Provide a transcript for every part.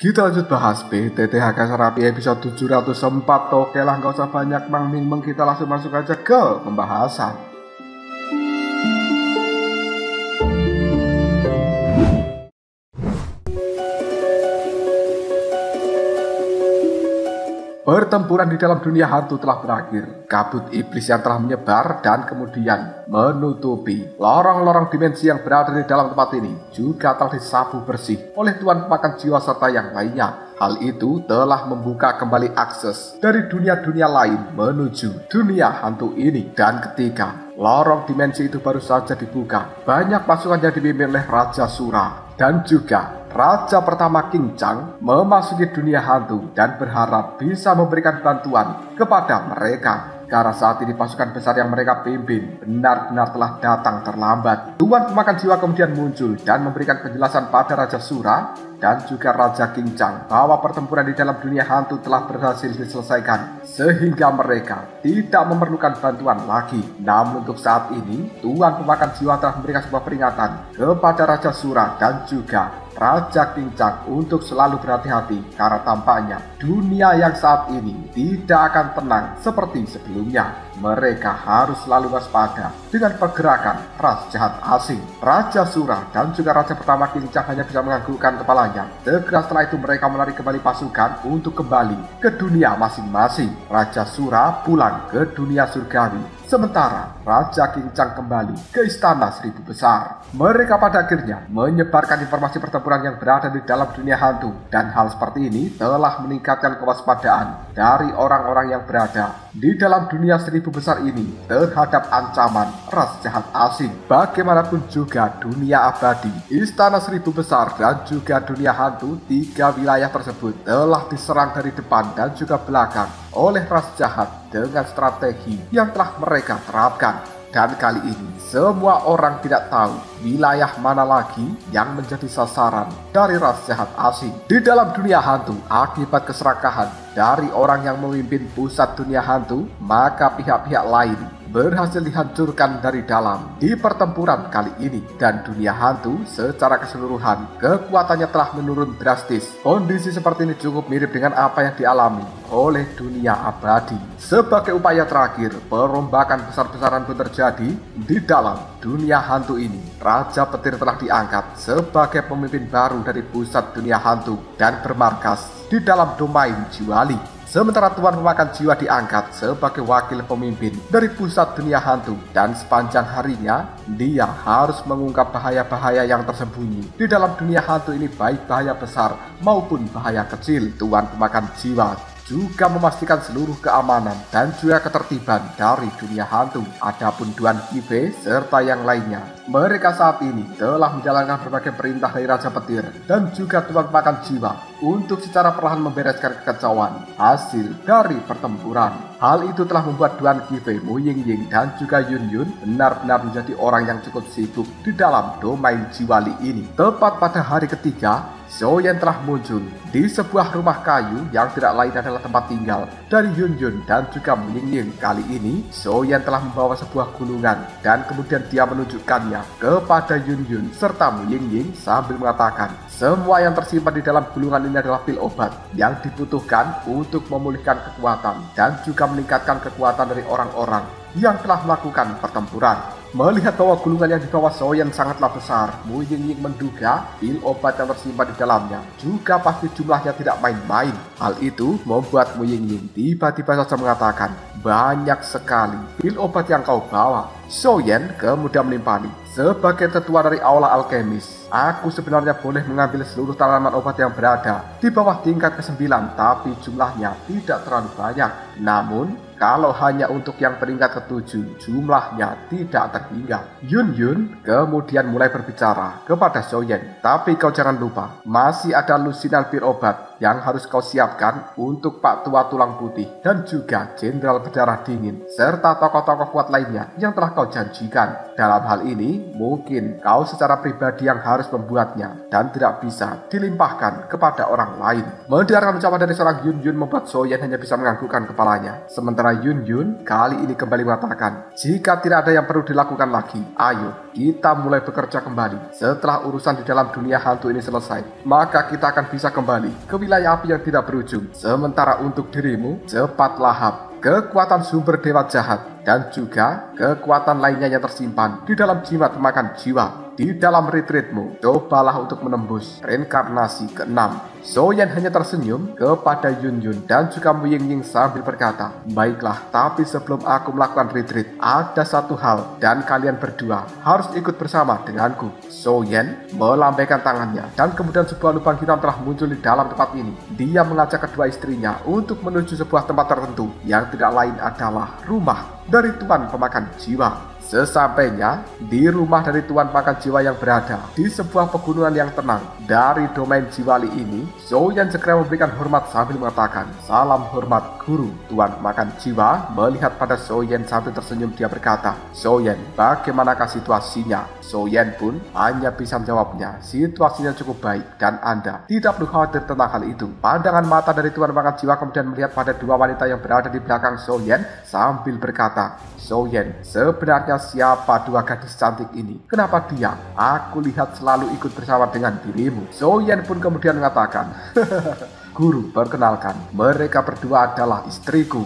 Kita lanjut bahas PTTHK Serapi episode 704. Oke lah, gak usah banyak meng kita langsung masuk aja ke pembahasan. Pertempuran di dalam dunia hantu telah berakhir. Kabut iblis yang telah menyebar dan kemudian menutupi lorong-lorong dimensi yang berada di dalam tempat ini juga telah disapu bersih oleh Tuhan pemakan jiwa serta yang lainnya. Hal itu telah membuka kembali akses dari dunia-dunia lain menuju dunia hantu ini. Dan ketika lorong dimensi itu baru saja dibuka, banyak pasukan yang dipimpin oleh Raja Sura dan juga Raja pertama King Chang memasuki dunia hantu dan berharap bisa memberikan bantuan kepada mereka. Karena saat ini pasukan besar yang mereka pimpin benar-benar telah datang terlambat. Tuan pemakan jiwa kemudian muncul dan memberikan penjelasan pada Raja Sura dan juga Raja King Chang bahwa pertempuran di dalam dunia hantu telah berhasil diselesaikan sehingga mereka tidak memerlukan bantuan lagi. Namun untuk saat ini Tuan pemakan jiwa telah memberikan sebuah peringatan kepada Raja Sura dan juga Raja King Chang untuk selalu berhati-hati karena tampaknya dunia yang saat ini tidak akan tenang seperti sebelumnya. Mereka harus selalu waspada dengan pergerakan ras jahat asing. Raja Sura dan juga Raja pertama King Chang hanya bisa menganggukkan kepalanya. Segera setelah itu mereka menarik kembali pasukan untuk kembali ke dunia masing-masing. Raja Sura pulang ke dunia surgawi, sementara Raja King Chang kembali ke Istana Seribu Besar. Mereka pada akhirnya menyebarkan informasi pertempuran yang berada di dalam dunia hantu. Dan hal seperti ini telah meningkatkan kewaspadaan dari orang-orang yang berada di dalam dunia Seribu Besar ini terhadap ancaman ras jahat asing. Bagaimanapun juga dunia abadi, Istana Seribu Besar dan juga dunia hantu, tiga wilayah tersebut telah diserang dari depan dan juga belakang oleh ras jahat dengan strategi yang telah mereka terapkan. Dan kali ini semua orang tidak tahu wilayah mana lagi yang menjadi sasaran dari ras jahat asing. Di dalam dunia hantu, akibat keserakahan dari orang yang memimpin pusat dunia hantu, maka pihak-pihak lain berhasil dihancurkan dari dalam di pertempuran kali ini. Dan dunia hantu secara keseluruhan kekuatannya telah menurun drastis. Kondisi seperti ini cukup mirip dengan apa yang dialami oleh dunia abadi. Sebagai upaya terakhir, perombakan besar-besaran pun terjadi di dalam dunia hantu ini. Raja Petir telah diangkat sebagai pemimpin baru dari pusat dunia hantu dan bermarkas di dalam domain Jiwali. Sementara Tuan pemakan jiwa diangkat sebagai wakil pemimpin dari pusat dunia hantu. Dan sepanjang harinya dia harus mengungkap bahaya-bahaya yang tersembunyi di dalam dunia hantu ini, baik bahaya besar maupun bahaya kecil. Tuan pemakan jiwa juga memastikan seluruh keamanan dan juga ketertiban dari dunia hantu. Adapun Tuan Kive serta yang lainnya, mereka saat ini telah menjalankan berbagai perintah dari Raja Petir dan juga Tuan pemakan jiwa untuk secara perlahan membereskan kekacauan hasil dari pertempuran. Hal itu telah membuat Tuan Kive, Mu Ying dan juga Yun Yun benar-benar menjadi orang yang cukup sibuk di dalam domain Jiwali ini. Tepat pada hari ketiga, Xiaoyan telah muncul di sebuah rumah kayu yang tidak lain adalah tempat tinggal dari Yun Yun dan juga Mu Ying. Kali ini Xiaoyan telah membawa sebuah gulungan dan kemudian dia menunjukkannya kepada Yun Yun serta Mu Ying sambil mengatakan, semua yang tersimpan di dalam gulungan ini adalah pil obat yang dibutuhkan untuk memulihkan kekuatan dan juga meningkatkan kekuatan dari orang-orang yang telah melakukan pertempuran. Melihat bahwa gulungan yang dibawa Xiaoyan sangatlah besar, Mu Ying menduga pil obat yang tersimpan di dalamnya juga pasti jumlahnya tidak main-main. Hal itu membuat Mu Ying tiba-tiba saja mengatakan, banyak sekali pil obat yang kau bawa. Xiaoyan kemudian menimpali, sebagai tetua dari aula alkemis, aku sebenarnya boleh mengambil seluruh tanaman obat yang berada di bawah tingkat ke-9, tapi jumlahnya tidak terlalu banyak. Namun kalau hanya untuk yang peringkat ke-7, jumlahnya tidak terhingga. Yun Yun kemudian mulai berbicara kepada Xiaoyan, tapi kau jangan lupa, masih ada lusinan pil obat yang harus kau siapkan untuk Pak Tua Tulang Putih dan juga Jenderal Berdarah Dingin serta tokoh-tokoh kuat lainnya yang telah kau kau janjikan. Dalam hal ini, mungkin kau secara pribadi yang harus membuatnya dan tidak bisa dilimpahkan kepada orang lain. Mendengarkan ucapan dari seorang Yun Yun membuat Soyen hanya bisa menganggukkan kepalanya. Sementara Yun Yun kali ini kembali mengatakan, jika tidak ada yang perlu dilakukan lagi, ayo kita mulai bekerja kembali. Setelah urusan di dalam dunia hantu ini selesai, maka kita akan bisa kembali ke wilayah api yang tidak berujung. Sementara untuk dirimu, cepat lahap kekuatan sumber dewa jahat dan juga kekuatan lainnya yang tersimpan di dalam jimat pemakan jiwa. Di dalam retreatmu, cobalah untuk menembus reinkarnasi ke-6. Soyen hanya tersenyum kepada Yun Yun dan juga Mu Ying Ying sambil berkata, baiklah, tapi sebelum aku melakukan retreat, ada satu hal dan kalian berdua harus ikut bersama denganku. Soyen melambaikan tangannya dan kemudian sebuah lubang hitam telah muncul di dalam tempat ini. Dia mengajak kedua istrinya untuk menuju sebuah tempat tertentu yang tidak lain adalah rumah dari Tuan Pemakan Jiwa. Sesampainya di rumah dari Tuan Pemakan Jiwa yang berada di sebuah pegunungan yang tenang dari domain Jiwali ini, Soyen segera memberikan hormat sambil mengatakan, salam hormat guru. Tuan Pemakan Jiwa melihat pada Soyen sambil tersenyum. Dia berkata, Soyen, bagaimanakah situasinya? Soyen pun hanya bisa menjawabnya, situasinya cukup baik dan Anda tidak perlu khawatir tentang hal itu. Pandangan mata dari Tuan Pemakan Jiwa kemudian melihat pada dua wanita yang berada di belakang Soyen sambil berkata, Soyen, sebenarnya siapa dua gadis cantik ini? Kenapa dia? Aku lihat selalu ikut bersama dengan dirimu. Soyen pun kemudian mengatakan, guru, perkenalkan, mereka berdua adalah istriku.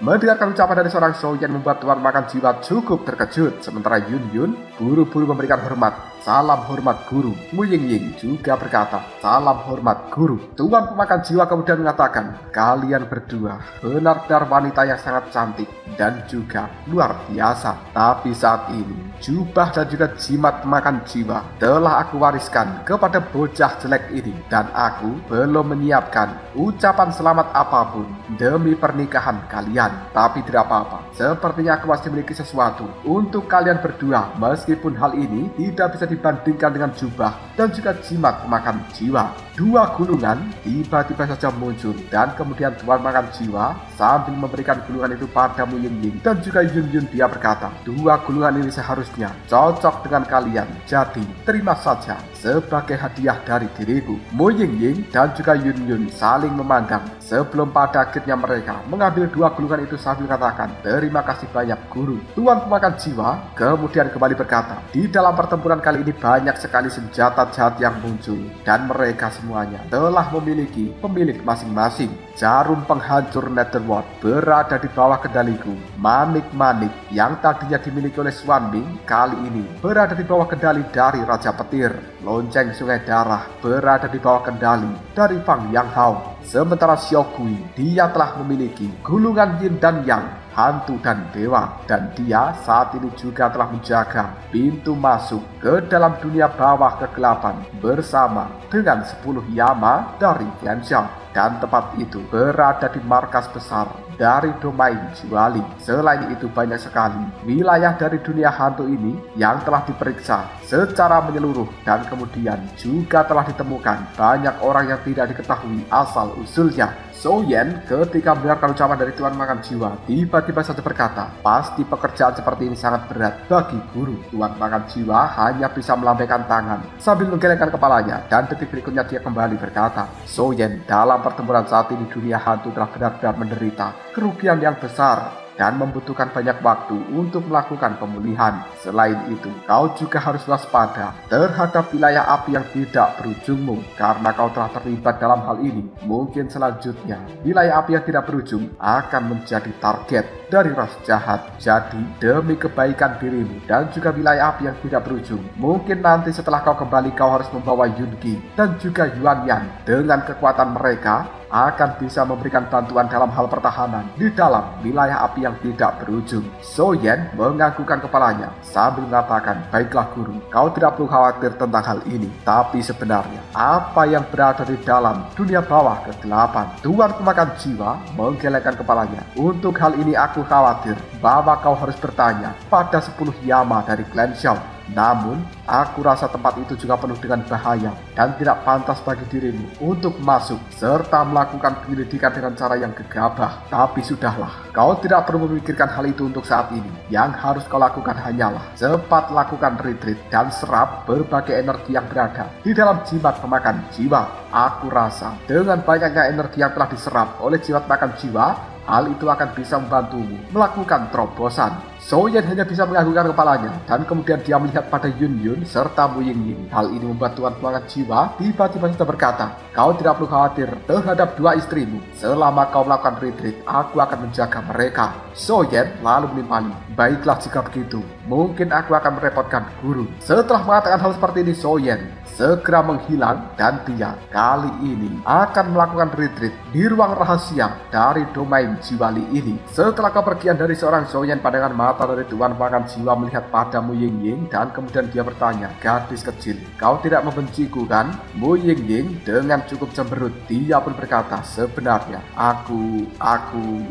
Mendengarkan ucapan dari seorang Soyen membuat Tuan Makan Jiwa cukup terkejut. Sementara Yun Yun buru-buru memberikan hormat. Salam hormat guru. Mu Ying Ying juga berkata, salam hormat guru. Tuan Pemakan Jiwa kemudian mengatakan, kalian berdua benar-benar wanita yang sangat cantik dan juga luar biasa. Tapi saat ini, jubah dan juga jimat pemakan jiwa telah aku wariskan kepada bocah jelek ini. Dan aku belum menyiapkan ucapan selamat apapun demi pernikahan kalian. Tapi tidak apa-apa, sepertinya aku masih memiliki sesuatu untuk kalian berdua. Meskipun hal ini tidak bisa dibandingkan dengan jubah dan juga jimat pemakan jiwa. Dua gulungan tiba-tiba saja muncul dan kemudian Tuan Makan Jiwa sambil memberikan gulungan itu pada Mu Ying Ying dan juga Yun Yun. Dia berkata, dua gulungan ini seharusnya cocok dengan kalian, jadi terima saja sebagai hadiah dari diriku. Mu Ying Ying dan juga Yun Yun saling memandang sebelum pada akhirnya mereka mengambil dua gulungan itu sambil katakan, terima kasih banyak guru. Tuan Pemakan Jiwa kemudian kembali berkata, di dalam pertempuran kali ini banyak sekali senjata jahat yang muncul dan mereka semuanya telah memiliki pemilik masing-masing. Jarum penghancur Netherworld berada di bawah kendaliku. Manik-manik yang tadinya dimiliki oleh Swan Ming kali ini berada di bawah kendali dari Raja Petir. Lonceng Sungai Darah berada di bawah kendali dari Fang Yang Hao. Sementara Xiaogui, dia telah memiliki gulungan Yin dan Yang, hantu dan dewa, dan dia saat ini juga telah menjaga pintu masuk ke dalam dunia bawah kegelapan bersama dengan 10 Yama dari Tianxiao. Dan tempat itu berada di markas besar dari domain Jiwali. Selain itu banyak sekali wilayah dari dunia hantu ini yang telah diperiksa secara menyeluruh dan kemudian juga telah ditemukan banyak orang yang tidak diketahui asal usulnya. Soyen ketika mendengarkan ucapan dari Tuan Makan Jiwa tiba-tiba saja berkata, pasti pekerjaan seperti ini sangat berat bagi guru. Tuan Makan Jiwa hanya bisa melambaikan tangan sambil menggelengkan kepalanya dan detik berikutnya dia kembali berkata, Soyen, dalam pertempuran saat ini dunia hantu telah benar-benar menderita kerugian yang besar dan membutuhkan banyak waktu untuk melakukan pemulihan. Selain itu, kau juga harus waspada terhadap wilayah api yang tidak berujungmu, karena kau telah terlibat dalam hal ini. Mungkin selanjutnya, wilayah api yang tidak berujung akan menjadi target dari ras jahat. Jadi, demi kebaikan dirimu dan juga wilayah api yang tidak berujung, mungkin nanti setelah kau kembali kau harus membawa Yunki dan juga Yuan Yan dengan kekuatan mereka akan bisa memberikan bantuan dalam hal pertahanan di dalam wilayah api yang tidak berujung. Soyen menganggukkan kepalanya sambil mengatakan, baiklah guru, kau tidak perlu khawatir tentang hal ini. Tapi sebenarnya apa yang berada di dalam dunia bawah kegelapan? Tuan Pemakan Jiwa menggelengkan kepalanya. Untuk hal ini aku khawatir bahwa kau harus bertanya pada 10 Yama dari Clan Xiao. Namun Aku rasa tempat itu juga penuh dengan bahaya dan tidak pantas bagi dirimu untuk masuk serta melakukan penyelidikan dengan cara yang gegabah. Tapi sudahlah, kau tidak perlu memikirkan hal itu untuk saat ini. Yang harus kau lakukan hanyalah cepat lakukan retreat dan serap berbagai energi yang berada di dalam jimat pemakan jiwa. Aku rasa dengan banyaknya energi yang telah diserap oleh jimat makan jiwa, hal itu akan bisa membantumu melakukan terobosan. Soyen hanya bisa menganggukkan kepalanya dan kemudian dia melihat pada Yun Yun serta Mu Ying. Hal ini membuat Tuan Pemakan Jiwa tiba-tiba sudah berkata, kau tidak perlu khawatir terhadap dua istrimu. Selama kau melakukan retreat, aku akan menjaga mereka. Soyen lalu menimpali, baiklah jika begitu, mungkin aku akan merepotkan guru. Setelah mengatakan hal seperti ini, Soyen segera menghilang dan dia kali ini akan melakukan retreat di ruang rahasia dari domain jiwa Li ini. Setelah kepergian dari seorang Soyen, pandangan mata dari Tuan Pemakan Jiwa melihat pada Mu Ying dan kemudian dia bertanya, gadis kecil, kau tidak membenciku kan? Mu Ying dengan cukup cemberut dia pun berkata, sebenarnya aku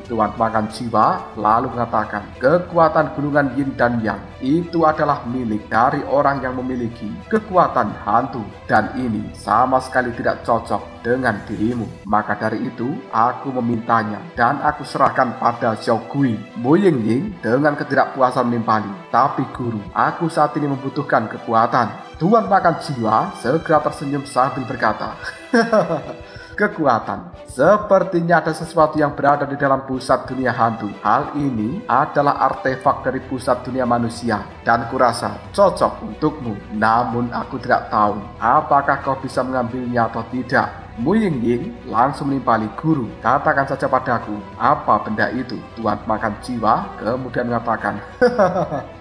Tuan Pemakan Jiwa lalu mengatakan, kekuatan gulungan Yin dan Yang itu adalah milik dari orang yang memiliki kekuatan hantu dan ini sama sekali tidak cocok dengan dirimu. Maka dari itu aku memintanya dan aku serahkan pada Xiao Gui. Mu Ying dengan ketidakpuasan menimpali, tapi guru, aku saat ini membutuhkan kekuatan. Tuan Makan Jiwa segera tersenyum sambil berkata, kekuatan. Sepertinya ada sesuatu yang berada di dalam pusat dunia hantu. Hal ini adalah artefak dari pusat dunia manusia dan kurasa cocok untukmu. Namun aku tidak tahu apakah kau bisa mengambilnya atau tidak. Mu Ying langsung menimpali, guru, katakan saja padaku, apa benda itu? Tuan Makan Jiwa kemudian mengatakan,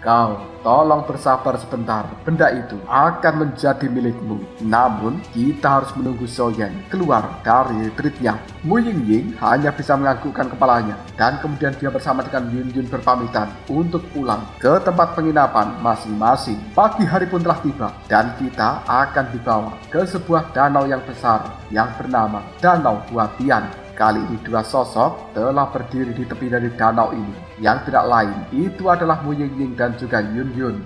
kau tolong bersabar sebentar, benda itu akan menjadi milikmu. Namun kita harus menunggu Soyen keluar dari retreatnya. Mu Ying hanya bisa menganggukkan kepalanya dan kemudian dia bersama dengan Yun Yun berpamitan untuk pulang ke tempat penginapan masing-masing. Pagi hari pun telah tiba dan kita akan dibawa ke sebuah danau yang besar yang bernama Danau Huatian. Kali ini dua sosok telah berdiri di tepi dari danau ini. Yang tidak lain itu adalah Mu Ying dan juga Yun Yun.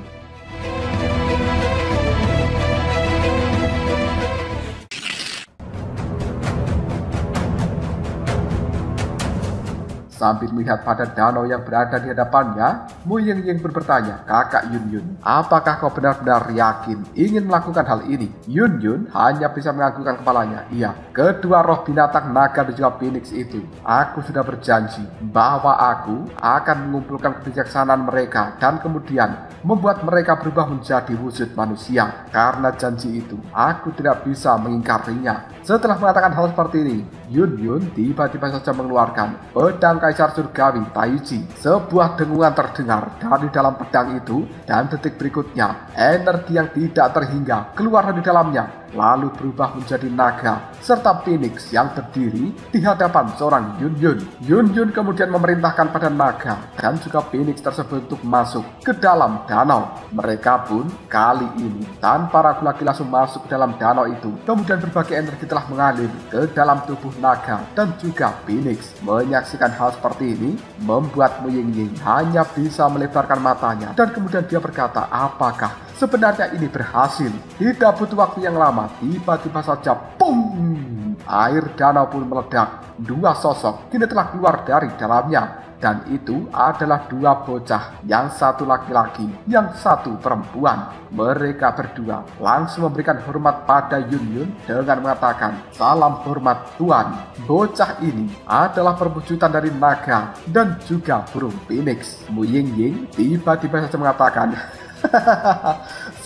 Sambil melihat pada danau yang berada di hadapannya, Mu Ying pun bertanya, kakak Yun Yun, apakah kau benar-benar yakin ingin melakukan hal ini? Yun Yun hanya bisa menganggukkan kepalanya. Iya, kedua roh binatang naga dan juga Phoenix itu, aku sudah berjanji bahwa aku akan mengumpulkan kebijaksanaan mereka dan kemudian membuat mereka berubah menjadi wujud manusia. Karena janji itu, aku tidak bisa mengingkarinya. Setelah mengatakan hal seperti ini, Yun Yun tiba-tiba saja mengeluarkan pedang Kaisar Surgawi Taiji. Sebuah dengungan terdengar dari dalam pedang itu dan detik berikutnya energi yang tidak terhingga keluar dari dalamnya lalu berubah menjadi naga serta Phoenix yang berdiri di hadapan seorang Yun Yun. Yun Yun kemudian memerintahkan pada naga dan juga Phoenix tersebut untuk masuk ke dalam danau. Mereka pun kali ini tanpa ragu lagi langsung masuk ke dalam danau itu. Kemudian berbagai energi telah mengalir ke dalam tubuh naga dan juga Phoenix. Menyaksikan hal seperti ini membuat Mu Ying hanya bisa melebarkan matanya dan kemudian dia berkata, apakah sebenarnya ini berhasil? Tidak butuh waktu yang lama, tiba-tiba saja pum, air danau pun meledak. Dua sosok kini telah keluar dari dalamnya dan itu adalah dua bocah, yang satu laki-laki, yang satu perempuan. Mereka berdua langsung memberikan hormat pada Yun Yun dengan mengatakan, salam hormat Tuan. Bocah ini adalah perwujudan dari naga dan juga burung Phoenix. Mu Ying tiba-tiba saja mengatakan,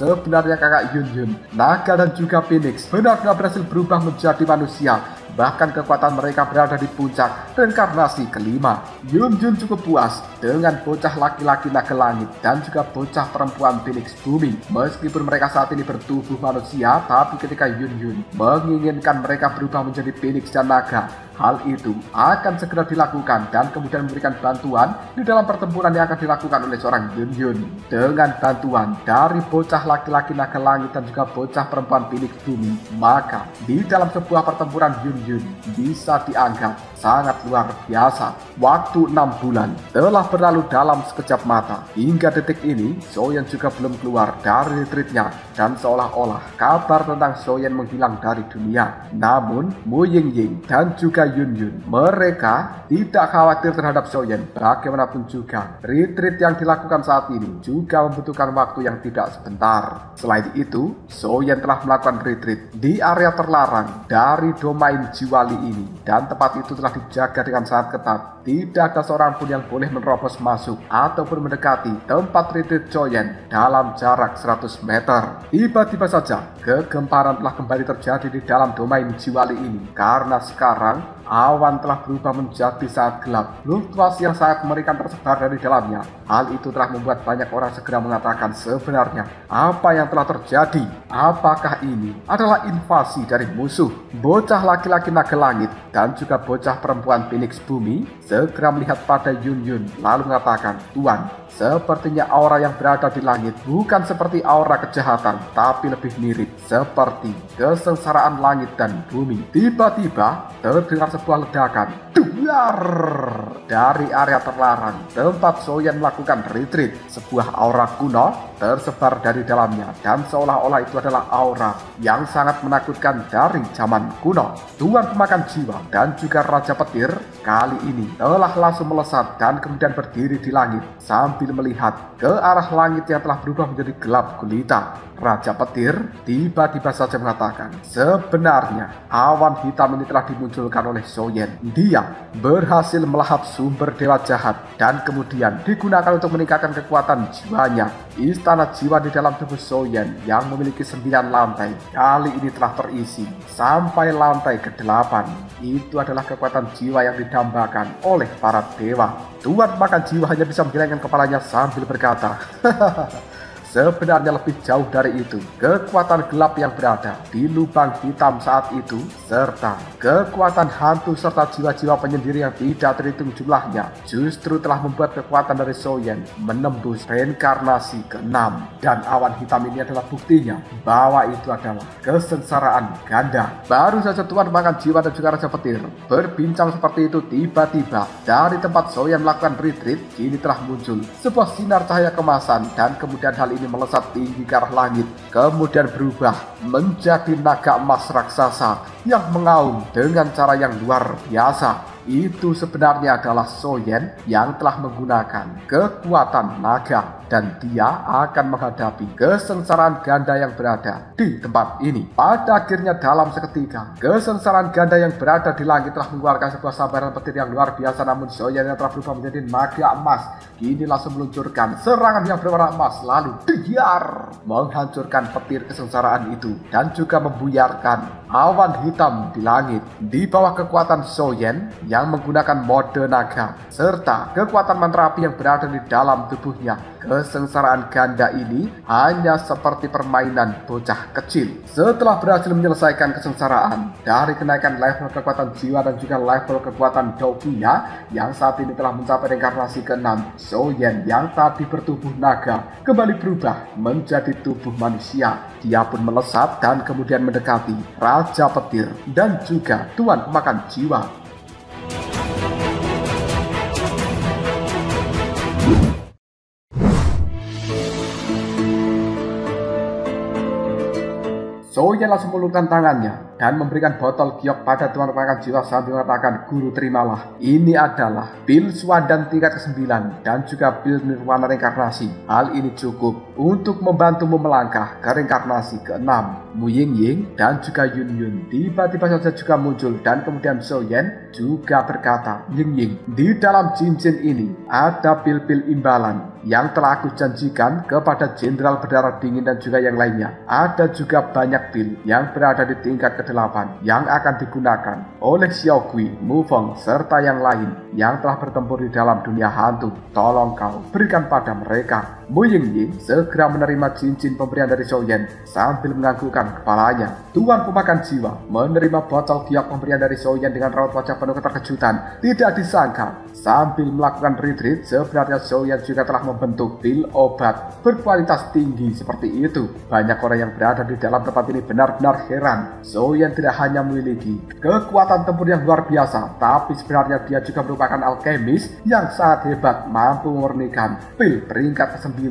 sebenarnya kakak Yun Yun, naga dan juga Phoenix benar-benar berhasil berubah menjadi manusia. Bahkan kekuatan mereka berada di puncak reinkarnasi kelima. Yun Yun cukup puas dengan bocah laki-laki naga langit dan juga bocah perempuan Phoenix bumi. Meskipun mereka saat ini bertubuh manusia, tapi ketika Yun Yun menginginkan mereka berubah menjadi Phoenix dan naga, hal itu akan segera dilakukan dan kemudian memberikan bantuan di dalam pertempuran yang akan dilakukan oleh seorang Yun Yun. Dengan bantuan dari bocah laki-laki naga langit dan juga bocah perempuan Phoenix bumi, maka di dalam sebuah pertempuran Yun Yun bisa dianggap sangat luar biasa. Waktu 6 bulan telah berlalu dalam sekejap mata. Hingga detik ini, Soyen juga belum keluar dari retreatnya dan seolah-olah kabar tentang Soyen menghilang dari dunia. Namun, Mu Yingying dan juga Yun Yun, mereka tidak khawatir terhadap Soyen. Bagaimanapun juga, retreat yang dilakukan saat ini juga membutuhkan waktu yang tidak sebentar. Selain itu, Soyen telah melakukan retreat di area terlarang dari domain Jiwali ini, dan tempat itu telah dijaga dengan sangat ketat. Tidak ada seorang pun yang boleh menerobos masuk ataupun mendekati tempat retreat Soyen dalam jarak 100 meter. Tiba-tiba saja, kegemparan telah kembali terjadi di dalam domain Jiwali ini, karena sekarang awan telah berubah menjadi sangat gelap. Fluktuasi yang sangat mengerikan tersebar dari dalamnya. Hal itu telah membuat banyak orang segera mengatakan sebenarnya apa yang telah terjadi. Apakah ini adalah invasi dari musuh? Bocah laki-laki naga langit dan juga bocah perempuan Phoenix Bumi segera melihat pada Yun Yun lalu mengatakan, "Tuan, sepertinya aura yang berada di langit bukan seperti aura kejahatan, tapi lebih mirip seperti kesengsaraan langit dan bumi." Tiba-tiba terdengar sebuah ledakan. Duar! Dari area terlarang tempat Soyen melakukan retreat, sebuah aura kuno tersebar dari dalamnya, dan seolah-olah itu adalah aura yang sangat menakutkan dari zaman kuno. Tuan pemakan jiwa dan juga Raja Petir kali ini telah langsung melesat dan kemudian berdiri di langit sambil melihat ke arah langit yang telah berubah menjadi gelap gulita. Raja Petir tiba-tiba saja mengatakan, sebenarnya awan hitam ini telah dimunculkan oleh Soyen. Dia berhasil melahap sumber dewa jahat dan kemudian digunakan untuk meningkatkan kekuatan jiwanya. Istana jiwa di dalam tubuh Soyen yang memiliki 9 lantai kali ini telah terisi sampai lantai ke-8. Itu adalah kekuatan jiwa yang didambakan oleh para dewa. Tuan makan jiwa hanya bisa menggelengkan kepalanya sambil berkata, sebenarnya lebih jauh dari itu. Kekuatan gelap yang berada di lubang hitam saat itu, serta kekuatan hantu serta jiwa-jiwa penyendiri yang tidak terhitung jumlahnya, justru telah membuat kekuatan dari Soyen menembus reinkarnasi ke-6. Dan awan hitam ini adalah buktinya bahwa itu adalah kesengsaraan ganda. Baru saja Tuan makan jiwa dan juga Raja Petir berbincang seperti itu, tiba-tiba dari tempat Soyen melakukan retreat, kini telah muncul sebuah sinar cahaya kemasan, dan kemudian hal ini melesat tinggi ke arah langit, kemudian berubah menjadi naga emas raksasa yang mengaum dengan cara yang luar biasa. Itu sebenarnya adalah Soyen yang telah menggunakan kekuatan naga, dan dia akan menghadapi kesengsaraan ganda yang berada di tempat ini. Pada akhirnya dalam seketika, kesengsaraan ganda yang berada di langit telah mengeluarkan sebuah sambaran petir yang luar biasa, namun Soyen yang telah berubah menjadi naga emas kini langsung meluncurkan serangan yang berwarna emas, lalu diar menghancurkan petir kesengsaraan itu dan juga membuyarkan awan hitam di langit. Di bawah kekuatan Soyen yang menggunakan mode naga serta kekuatan mantra api yang berada di dalam tubuhnya, kesengsaraan ganda ini hanya seperti permainan bocah kecil. Setelah berhasil menyelesaikan kesengsaraan dari kenaikan level kekuatan jiwa dan juga level kekuatan Doginya yang saat ini telah mencapai reinkarnasi ke-6, Soyen yang tadi bertubuh naga kembali berubah menjadi tubuh manusia. Dia pun melesat dan kemudian mendekati Raja Petir dan juga Tuan Pemakan Jiwa. Soyen langsung melulurkan tangannya dan memberikan botol giok pada Tuan Pemakan Jiwa sambil mengatakan, "Guru, terimalah. Ini adalah pil Swadan tingkat ke-9 dan juga pil Nirwana reinkarnasi. Hal ini cukup untuk membantumu melangkah ke reinkarnasi ke-6. Mu Yingying dan juga Yun Yun tiba-tiba saja juga muncul, dan kemudian Soyen juga berkata, "Yingying, di dalam cincin ini ada pil-pil imbalan yang telah aku janjikan kepada Jenderal Berdarah Dingin dan juga yang lainnya. Ada juga banyak pil yang berada di tingkat ke-8 yang akan digunakan oleh Xiao Gui, Mu Feng, serta yang lain yang telah bertempur di dalam dunia hantu. Tolong kau berikan pada mereka." Mu Yingying segera menerima cincin pemberian dari Soyen sambil menganggukkan kepalanya. Tuan Pemakan Jiwa menerima botol giok pemberian dari Soyen dengan raut wajah penuh keterkejutan. Tidak disangka, sambil melakukan retreat, sebenarnya Soyen juga telah membentuk pil obat berkualitas tinggi seperti itu. Banyak orang yang berada di dalam tempat ini benar-benar heran. Soyen tidak hanya memiliki kekuatan tempur yang luar biasa, tapi sebenarnya dia juga merupakan alkemis yang sangat hebat, mampu memurnikan pil peringkat ke-9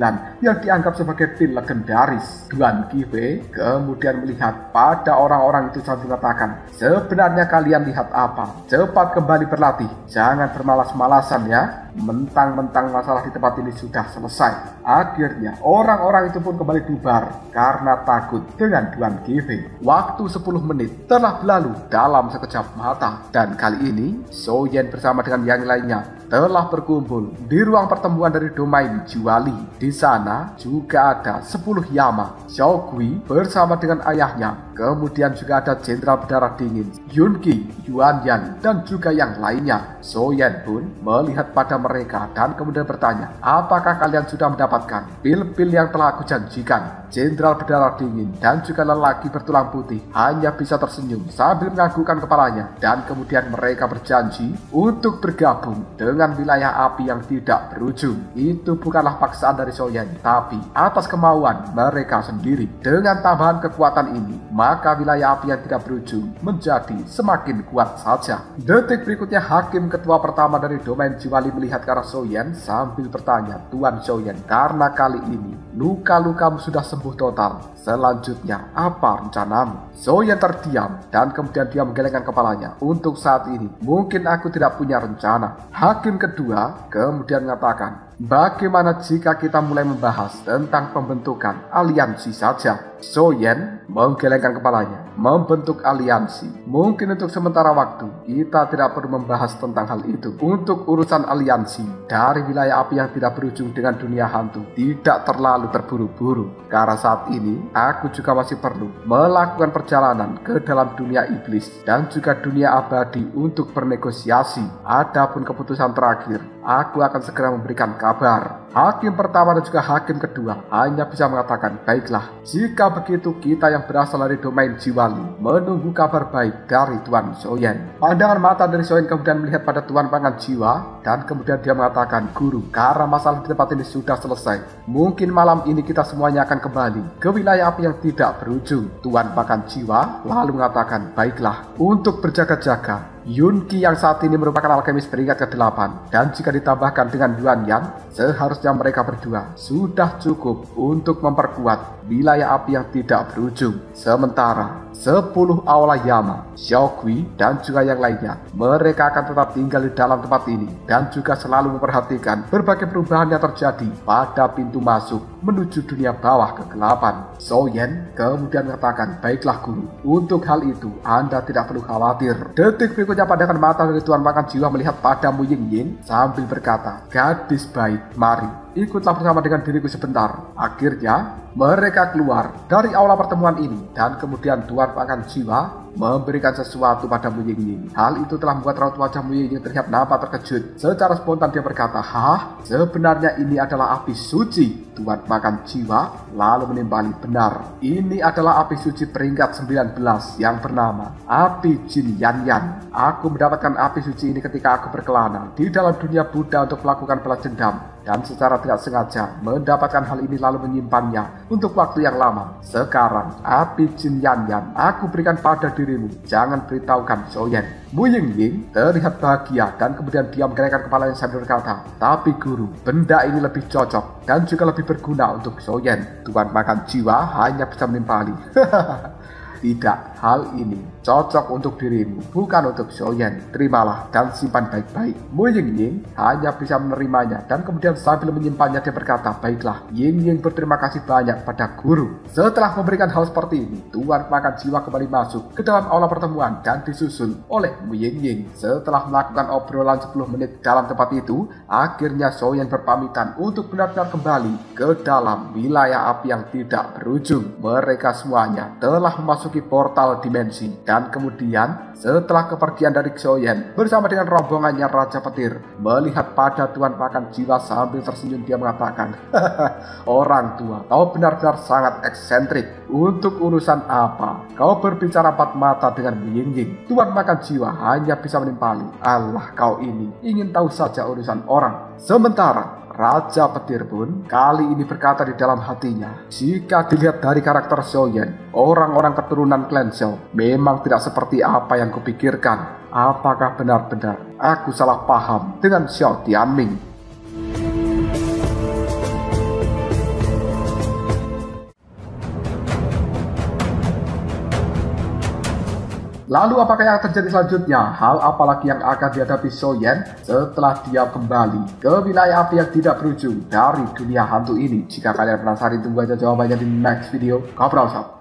yang dianggap sebagai pil legendaris. Duan Qifei kemudian melihat pada orang-orang itu sambil mengatakan, sebenarnya kalian lihat apa? Cepat kembali berlatih, jangan bermalas-malasan ya. Mentang-mentang masalah di tempat ini sudah selesai. Akhirnya orang-orang itu pun kembali bubar karena takut dengan Duan Qifei. Waktu 10 menit telah berlalu dalam sekejap mata, dan kali ini Soyen bersama dengan yang lainnya telah berkumpul di ruang pertemuan dari domain Jiwali. Di sana juga ada 10 Yama, Xiao Gui bersama dengan ayahnya. Kemudian juga ada Jenderal Berdarah Dingin, Yun Qi, Yuan Yan, dan juga yang lainnya. Soyen pun melihat pada mereka dan kemudian bertanya, apakah kalian sudah mendapatkan pil-pil yang telah aku janjikan? Jenderal Berdarah Dingin dan juga lelaki bertulang putih hanya bisa tersenyum sambil menganggukkan kepalanya, dan kemudian mereka berjanji untuk bergabung dengan wilayah api yang tidak berujung. Itu bukanlah paksaan dari Soyen, tapi atas kemauan mereka sendiri. Dengan tambahan kekuatan ini, maka wilayah api yang tidak berujung menjadi semakin kuat saja. Detik berikutnya, hakim ketua pertama dari domain Jiwali melihat ke arah Soyen sambil bertanya, Tuan Soyen, karena kali ini luka-lukamu sudah sembuh total. Selanjutnya, apa rencanamu? Soyen terdiam dan kemudian dia menggelengkan kepalanya. Untuk saat ini, mungkin aku tidak punya rencana. Hakim kedua kemudian mengatakan, bagaimana jika kita mulai membahas tentang pembentukan aliansi saja? Soyen menggelengkan kepalanya. Membentuk aliansi, mungkin untuk sementara waktu kita tidak perlu membahas tentang hal itu. Untuk urusan aliansi dari wilayah api yang tidak berujung dengan dunia hantu, tidak terlalu terburu-buru, karena saat ini aku juga masih perlu melakukan perjalanan ke dalam dunia iblis dan juga dunia abadi untuk bernegosiasi. Adapun keputusan terakhir, aku akan segera memberikan kabar. Hakim pertama dan juga hakim kedua hanya bisa mengatakan, baiklah, jika begitu kita yang berasal dari domain Jiwali menunggu kabar baik dari Tuan Soyen. Pandangan mata dari Soyen kemudian melihat pada Tuan Pangan Jiwa dan kemudian dia mengatakan, Guru, karena masalah di tempat ini sudah selesai, mungkin malam ini kita semuanya akan kembali ke wilayah api yang tidak berujung. Tuan Pangan Jiwa lalu mengatakan, baiklah, untuk berjaga-jaga, Yun Qi yang saat ini merupakan alkemis peringkat ke-8 dan jika ditambahkan dengan Yuan Yan, seharusnya mereka berdua sudah cukup untuk memperkuat wilayah api yang tidak berujung. Sementara 10 Aula Yama, Xiao Gui dan juga yang lainnya, mereka akan tetap tinggal di dalam tempat ini dan juga selalu memperhatikan berbagai perubahan yang terjadi pada pintu masuk menuju dunia bawah kegelapan. Soyen kemudian mengatakan, baiklah Guru, untuk hal itu Anda tidak perlu khawatir. Detik berikutnya pandangan mata dari Tuan Makan Jiwa melihat pada Mu Ying sambil berkata, gadis baik, mari ikutlah bersama dengan diriku sebentar. Akhirnya mereka keluar dari aula pertemuan ini dan kemudian Tuan Makan Jiwa memberikan sesuatu pada Mu Ying. Hal itu telah membuat raut wajah Mu Ying terlihat nampak terkejut. Secara spontan dia berkata, hah? Sebenarnya ini adalah api suci. Tuan Makan Jiwa lalu menimpali, benar. Ini adalah api suci peringkat 19 yang bernama Api Jin Yan Yan. Aku mendapatkan api suci ini ketika aku berkelana di dalam dunia Buddha untuk melakukan balas dendam, dan secara tidak sengaja mendapatkan hal ini lalu menyimpannya untuk waktu yang lama. Sekarang api Jin Yan Yan aku berikan pada dirimu, jangan beritahukan Soyen. Mu Ying terlihat bahagia dan kemudian dia menggelengkan kepalanya sambil berkata, tapi Guru, benda ini lebih cocok dan juga lebih berguna untuk Soyen. Tuan Makan Jiwa hanya bisa menimpali. Tidak, hal ini cocok untuk dirimu, bukan untuk Soyen. Terimalah dan simpan baik-baik. Mu Ying hanya bisa menerimanya dan kemudian sambil menyimpannya dia berkata, baiklah. Ying berterima kasih banyak pada Guru. Setelah memberikan hal seperti ini, Tuan Makan Jiwa kembali masuk ke dalam aula pertemuan dan disusul oleh Mu Ying. Setelah melakukan obrolan 10 menit dalam tempat itu, akhirnya Soyen berpamitan untuk benar-benar kembali ke dalam wilayah api yang tidak berujung. Mereka semuanya telah memasuki portal dimensi dan kemudian setelah kepergian dari Soyen bersama dengan rombongannya Raja Petir melihat pada Tuan Makan Jiwa sambil tersenyum, dia mengatakan, orang tua, kau benar-benar sangat eksentrik. Untuk urusan apa kau berbicara empat mata dengan Mu Ying? Tuan Makan Jiwa hanya bisa menimpali, Allah, kau ini ingin tahu saja urusan orang. Sementara Raja Petir pun kali ini berkata di dalam hatinya, jika dilihat dari karakter Xiaoyan, orang-orang keturunan klan Xiao memang tidak seperti apa yang kupikirkan. Apakah benar-benar aku salah paham dengan Xiao Tianming? Lalu apakah yang terjadi selanjutnya? Hal apalagi yang akan dihadapi Xiaoyan setelah dia kembali ke wilayah api yang tidak berujung dari dunia hantu ini? Jika kalian penasaran, tunggu aja jawabannya di next video. Ngobrol Sob.